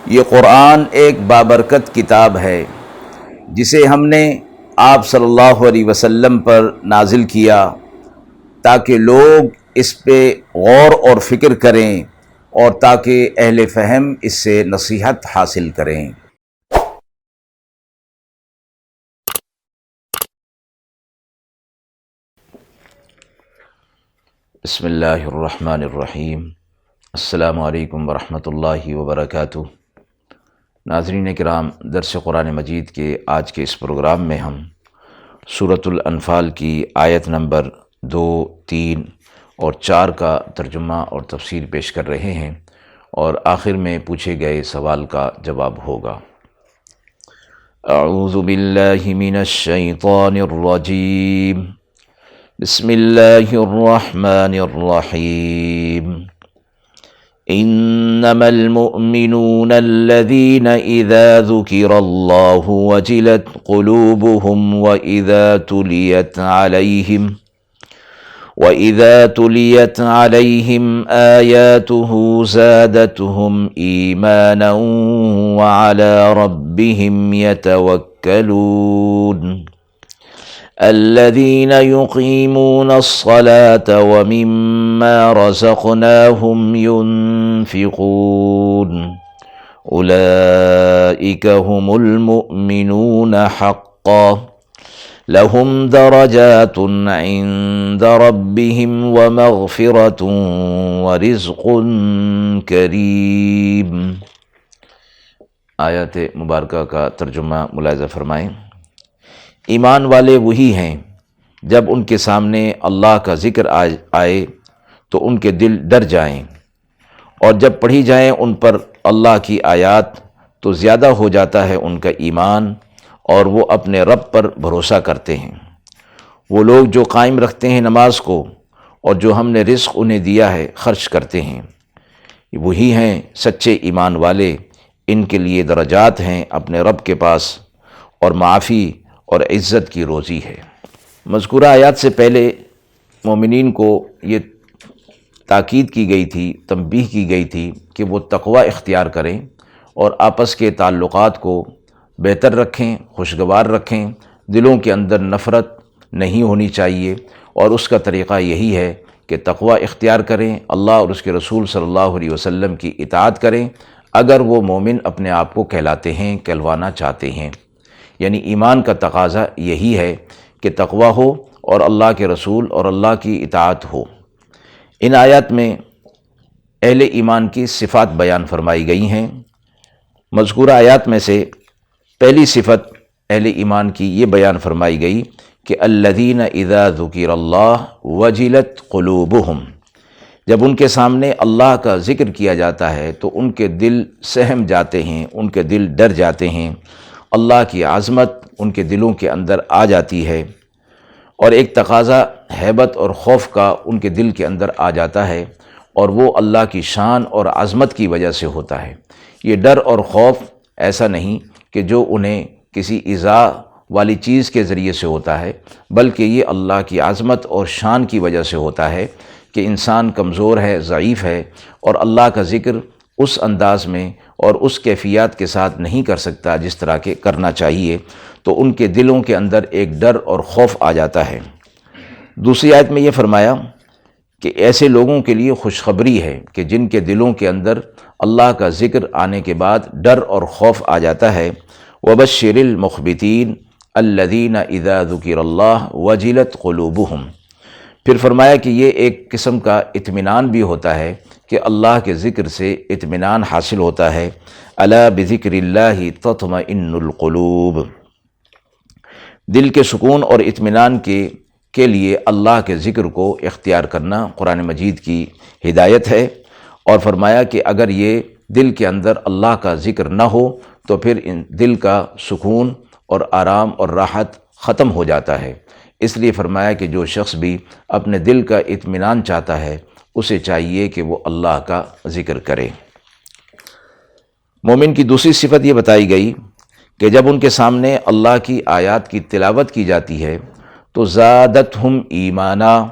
یہ قرآن ایک بابرکت کتاب ہے جسے ہم نے آپ صلی اللہ علیہ وسلم پر نازل کیا تاکہ لوگ اس پہ غور اور فکر کریں اور تاکہ اہل فہم اس سے نصیحت حاصل کریں۔ بسم اللہ الرحمن الرحیم۔ السلام علیکم ورحمۃ اللہ وبرکاتہ۔ ناظرین کرام، درس قرآن مجید کے آج کے اس پروگرام میں ہم سورۃ الانفال کی آیت نمبر 2، 3 اور 4 کا ترجمہ اور تفسیر پیش کر رہے ہیں، اور آخر میں پوچھے گئے سوال کا جواب ہوگا۔ اعوذ باللہ من الشیطان الرجیم، بسم اللہ الرحمن الرحیم۔ انما المؤمنون الذين اذا ذكر الله وجلت قلوبهم واذا تليت عليهم آياته زادتهم ايمانا وعلى ربهم يتوكلون الذين يقيمون الصلاة ومما رزقناهم ينفقون أولئك هم المؤمنون حقا لهم درجات عند ربهم ومغفرة ورزق کریم۔ آیات مبارکہ کا ترجمہ ملاحظہ فرمائیں۔ ایمان والے وہی ہیں جب ان کے سامنے اللہ کا ذکر آئے تو ان کے دل ڈر جائیں، اور جب پڑھی جائیں ان پر اللہ کی آیات تو زیادہ ہو جاتا ہے ان کا ایمان، اور وہ اپنے رب پر بھروسہ کرتے ہیں۔ وہ لوگ جو قائم رکھتے ہیں نماز کو، اور جو ہم نے رزق انہیں دیا ہے خرچ کرتے ہیں، وہی ہیں سچے ایمان والے۔ ان کے لیے درجات ہیں اپنے رب کے پاس، اور معافی اور عزت کی روزی ہے۔ مذکورہ آیات سے پہلے مومنین کو یہ تاکید کی گئی تھی، تنبیہ کی گئی تھی کہ وہ تقوی اختیار کریں اور آپس کے تعلقات کو بہتر رکھیں، خوشگوار رکھیں، دلوں کے اندر نفرت نہیں ہونی چاہیے، اور اس کا طریقہ یہی ہے کہ تقوی اختیار کریں، اللہ اور اس کے رسول صلی اللہ علیہ وسلم کی اطاعت کریں اگر وہ مومن اپنے آپ کو کہلاتے ہیں، کہلوانا چاہتے ہیں۔ یعنی ایمان کا تقاضا یہی ہے کہ تقوی ہو اور اللہ کے رسول اور اللہ کی اطاعت ہو۔ ان آیات میں اہل ایمان کی صفات بیان فرمائی گئی ہیں۔ مذکورہ آیات میں سے پہلی صفت اہل ایمان کی یہ بیان فرمائی گئی کہ الذین اذا ذکر اللہ وجلت قلوبہم، جب ان کے سامنے اللہ کا ذکر کیا جاتا ہے تو ان کے دل سہم جاتے ہیں، ان کے دل ڈر جاتے ہیں، اللہ کی عظمت ان کے دلوں کے اندر آ جاتی ہے، اور ایک تقاضا ہیبت اور خوف کا ان کے دل کے اندر آ جاتا ہے، اور وہ اللہ کی شان اور عظمت کی وجہ سے ہوتا ہے۔ یہ ڈر اور خوف ایسا نہیں کہ جو انہیں کسی ایذا والی چیز کے ذریعے سے ہوتا ہے، بلکہ یہ اللہ کی عظمت اور شان کی وجہ سے ہوتا ہے کہ انسان کمزور ہے، ضعیف ہے، اور اللہ کا ذکر اس انداز میں اور اس کیفیات کے ساتھ نہیں کر سکتا جس طرح کے کرنا چاہیے، تو ان کے دلوں کے اندر ایک ڈر اور خوف آ جاتا ہے۔ دوسری آیت میں یہ فرمایا کہ ایسے لوگوں کے لیے خوشخبری ہے کہ جن کے دلوں کے اندر اللہ کا ذکر آنے کے بعد ڈر اور خوف آ جاتا ہے۔ وَبَشِّرِ الْمُخْبِتِينَ الَّذِينَ إِذَا ذُكِرَ اللَّهُ وَجِلَتْ قُلُوبُهُمْ۔ پھر فرمایا کہ یہ ایک قسم کا اطمینان بھی ہوتا ہے کہ اللہ کے ذکر سے اطمینان حاصل ہوتا ہے۔ الا بذکر اللہ تطمئن القلوب، دل کے سکون اور اطمینان کے لیے اللہ کے ذکر کو اختیار کرنا قرآن مجید کی ہدایت ہے، اور فرمایا کہ اگر یہ دل کے اندر اللہ کا ذکر نہ ہو تو پھر دل کا سکون اور آرام اور راحت ختم ہو جاتا ہے۔ اس لیے فرمایا کہ جو شخص بھی اپنے دل کا اطمینان چاہتا ہے اسے چاہیے کہ وہ اللہ کا ذکر کرے۔ مومن کی دوسری صفت یہ بتائی گئی کہ جب ان کے سامنے اللہ کی آیات کی تلاوت کی جاتی ہے تو زادتہم ایمانا،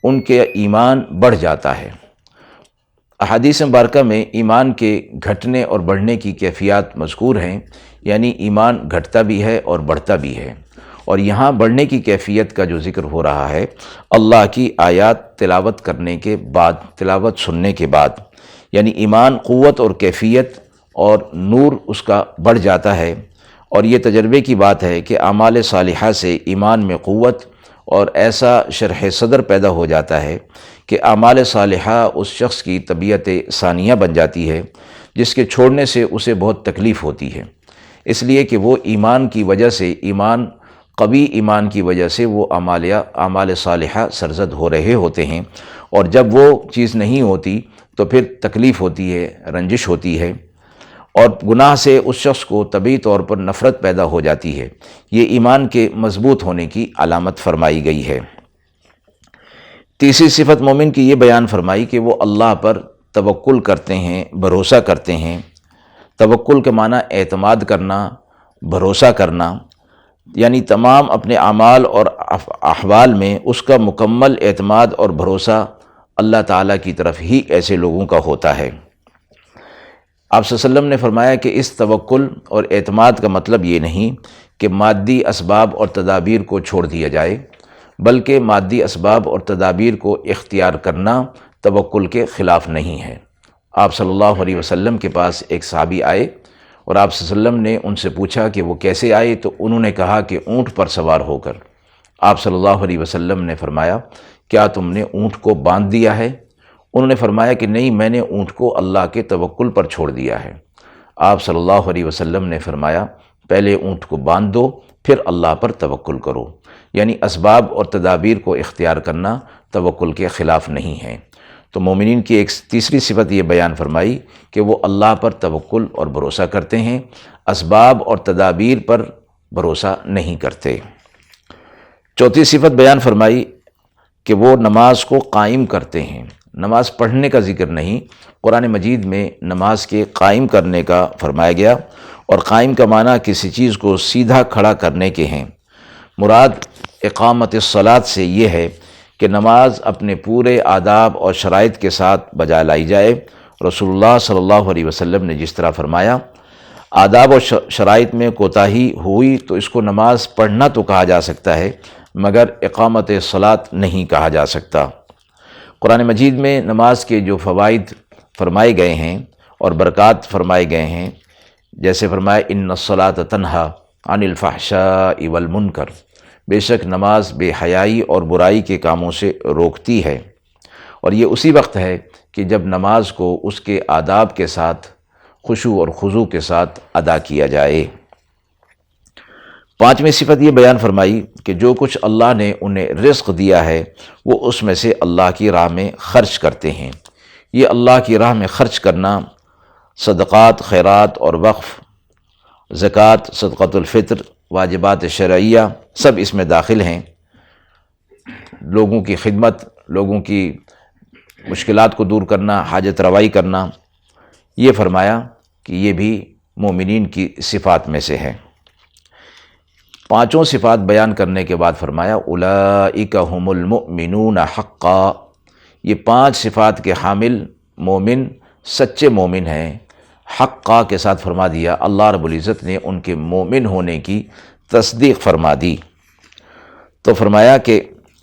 ان کے ایمان بڑھ جاتا ہے۔ احادیث مبارکہ میں ایمان کے گھٹنے اور بڑھنے کی کیفیات مذکور ہیں، یعنی ایمان گھٹتا بھی ہے اور بڑھتا بھی ہے، اور یہاں بڑھنے کی کیفیت کا جو ذکر ہو رہا ہے اللہ کی آیات تلاوت کرنے کے بعد، تلاوت سننے کے بعد، یعنی ایمان قوت اور کیفیت اور نور اس کا بڑھ جاتا ہے۔ اور یہ تجربے کی بات ہے کہ اعمال صالحہ سے ایمان میں قوت اور ایسا شرح صدر پیدا ہو جاتا ہے کہ اعمال صالحہ اس شخص کی طبیعت ثانیہ بن جاتی ہے، جس کے چھوڑنے سے اسے بہت تکلیف ہوتی ہے، اس لیے کہ وہ ایمان کی وجہ سے، قوی ایمان کی وجہ سے وہ اعمال صالحہ سرزد ہو رہے ہوتے ہیں، اور جب وہ چیز نہیں ہوتی تو پھر تکلیف ہوتی ہے، رنجش ہوتی ہے، اور گناہ سے اس شخص کو طبعی طور پر نفرت پیدا ہو جاتی ہے۔ یہ ایمان کے مضبوط ہونے کی علامت فرمائی گئی ہے۔ تیسری صفت مومن کی یہ بیان فرمائی کہ وہ اللہ پر توکل کرتے ہیں، بھروسہ کرتے ہیں۔ توکل کے معنی اعتماد کرنا، بھروسہ کرنا، یعنی تمام اپنے اعمال اور احوال میں اس کا مکمل اعتماد اور بھروسہ اللہ تعالیٰ کی طرف ہی ایسے لوگوں کا ہوتا ہے۔ آپ صلی اللہ علیہ وسلم نے فرمایا کہ اس توکل اور اعتماد کا مطلب یہ نہیں کہ مادی اسباب اور تدابیر کو چھوڑ دیا جائے، بلکہ مادی اسباب اور تدابیر کو اختیار کرنا توکل کے خلاف نہیں ہے۔ آپ صلی اللہ علیہ وسلم کے پاس ایک صحابی آئے اور آپ صلی اللہ علیہ وسلم نے ان سے پوچھا کہ وہ کیسے آئے، تو انہوں نے کہا کہ اونٹ پر سوار ہو کر۔ آپ صلی اللہ علیہ وسلم نے فرمایا کیا تم نے اونٹ کو باندھ دیا ہے؟ انہوں نے فرمایا کہ نہیں، میں نے اونٹ کو اللہ کے توکل پر چھوڑ دیا ہے۔ آپ صلی اللہ علیہ وسلم نے فرمایا پہلے اونٹ کو باندھ دو، پھر اللہ پر توکل کرو، یعنی اسباب اور تدابیر کو اختیار کرنا توکل کے خلاف نہیں ہے۔ تو مومنین کی ایک تیسری صفت یہ بیان فرمائی کہ وہ اللہ پر توکل اور بھروسہ کرتے ہیں، اسباب اور تدابیر پر بھروسہ نہیں کرتے۔ چوتھی صفت بیان فرمائی کہ وہ نماز کو قائم کرتے ہیں۔ نماز پڑھنے کا ذکر نہیں، قرآن مجید میں نماز کے قائم کرنے کا فرمایا گیا، اور قائم کا معنی کسی چیز کو سیدھا کھڑا کرنے کے ہیں۔ مراد اقامت الصلاۃ سے یہ ہے کہ نماز اپنے پورے آداب اور شرائط کے ساتھ بجا لائی جائے۔ رسول اللہ صلی اللہ علیہ وسلم نے جس طرح فرمایا آداب اور شرائط میں کوتاہی ہوئی تو اس کو نماز پڑھنا تو کہا جا سکتا ہے، مگر اقامت الصلاۃ نہیں کہا جا سکتا۔ قرآن مجید میں نماز کے جو فوائد فرمائے گئے ہیں اور برکات فرمائے گئے ہیں، جیسے فرمایا ان الصلاۃ تنہی عن الفحشاء والمنکر، بے شک نماز بے حیائی اور برائی کے کاموں سے روکتی ہے، اور یہ اسی وقت ہے کہ جب نماز کو اس کے آداب کے ساتھ، خشوع اور خضوع کے ساتھ ادا کیا جائے۔ پانچویں صفت یہ بیان فرمائی کہ جو کچھ اللہ نے انہیں رزق دیا ہے وہ اس میں سے اللہ کی راہ میں خرچ کرتے ہیں۔ یہ اللہ کی راہ میں خرچ کرنا صدقات، خیرات اور وقف، زکوٰۃ، صدقۃ الفطر، واجبات شرعیہ سب اس میں داخل ہیں۔ لوگوں کی خدمت، لوگوں کی مشکلات کو دور کرنا، حاجت روائی کرنا، یہ فرمایا کہ یہ بھی مومنین کی صفات میں سے ہے۔ پانچوں صفات بیان کرنے کے بعد فرمایا اولئک ھم المؤمنون حقا، یہ پانچ صفات کے حامل مومن سچے مومن ہیں۔ حقا کے ساتھ فرما دیا، اللہ رب العزت نے ان کے مومن ہونے کی تصدیق فرما دی۔ تو فرمایا کہ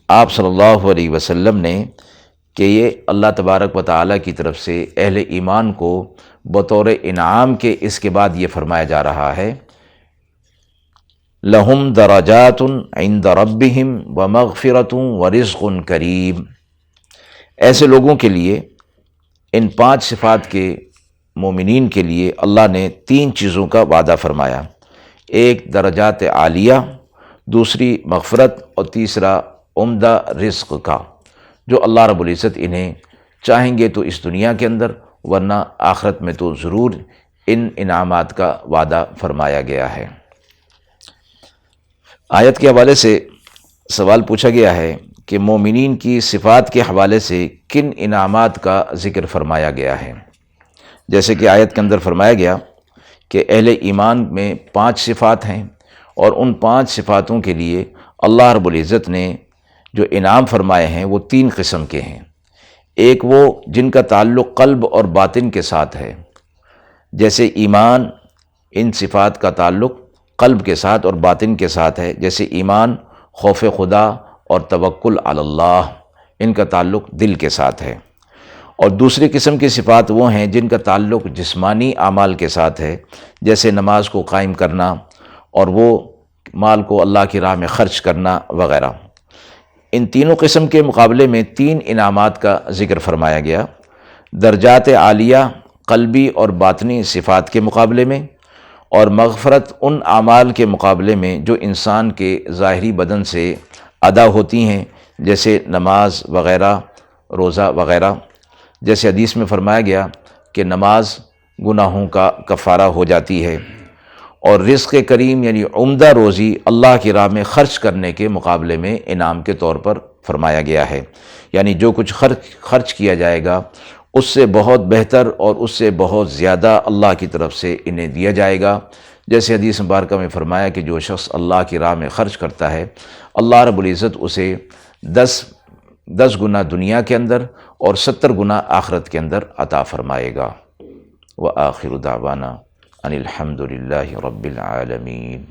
آپ صلی اللہ علیہ وسلم نے کہ یہ اللہ تبارک و تعالیٰ کی طرف سے اہل ایمان کو بطور انعام کے اس کے بعد یہ فرمایا جا رہا ہے لہم درجات عند ربہم ومغفرۃ ورزق کریم، ایسے لوگوں کے لیے، ان پانچ صفات کے مومنین کے لیے اللہ نے تین چیزوں کا وعدہ فرمایا، ایک درجات عالیہ، دوسری مغفرت، اور تیسرا عمدہ رزق کا، جو اللہ رب العزت انہیں چاہیں گے تو اس دنیا کے اندر، ورنہ آخرت میں تو ضرور ان انعامات کا وعدہ فرمایا گیا ہے۔ آیت کے حوالے سے سوال پوچھا گیا ہے کہ مومنین کی صفات کے حوالے سے کن انعامات کا ذکر فرمایا گیا ہے۔ جیسے کہ آیت کے اندر فرمایا گیا کہ اہل ایمان میں پانچ صفات ہیں، اور ان پانچ صفاتوں کے لیے اللہ رب العزت نے جو انعام فرمائے ہیں وہ تین قسم کے ہیں۔ ایک وہ جن کا تعلق قلب اور باطن کے ساتھ ہے، جیسے ایمان، ان صفات کا تعلق قلب کے ساتھ اور باطن کے ساتھ ہے، جیسے ایمان، خوف خدا اور توکل علی اللہ، ان کا تعلق دل کے ساتھ ہے۔ اور دوسری قسم کی صفات وہ ہیں جن کا تعلق جسمانی اعمال کے ساتھ ہے، جیسے نماز کو قائم کرنا اور وہ مال کو اللہ کی راہ میں خرچ کرنا وغیرہ۔ ان تینوں قسم کے مقابلے میں 3 انعامات کا ذکر فرمایا گیا: درجات عالیہ قلبی اور باطنی صفات کے مقابلے میں، اور مغفرت ان اعمال کے مقابلے میں جو انسان کے ظاہری بدن سے ادا ہوتی ہیں، جیسے نماز وغیرہ، روزہ وغیرہ۔ جیسے حدیث میں فرمایا گیا کہ نماز گناہوں کا کفارہ ہو جاتی ہے، اور رزق کریم یعنی عمدہ روزی اللہ کی راہ میں خرچ کرنے کے مقابلے میں انعام کے طور پر فرمایا گیا ہے، یعنی جو کچھ خرچ کیا جائے گا اس سے بہت بہتر اور اس سے بہت زیادہ اللہ کی طرف سے انہیں دیا جائے گا۔ جیسے حدیث مبارکہ میں فرمایا کہ جو شخص اللہ کی راہ میں خرچ کرتا ہے، اللہ رب العزت اسے 10 گنا دنیا کے اندر اور 70 گنا آخرت کے اندر عطا فرمائے گا۔ وآخر دعوانا ان الحمد للہ رب العالمین۔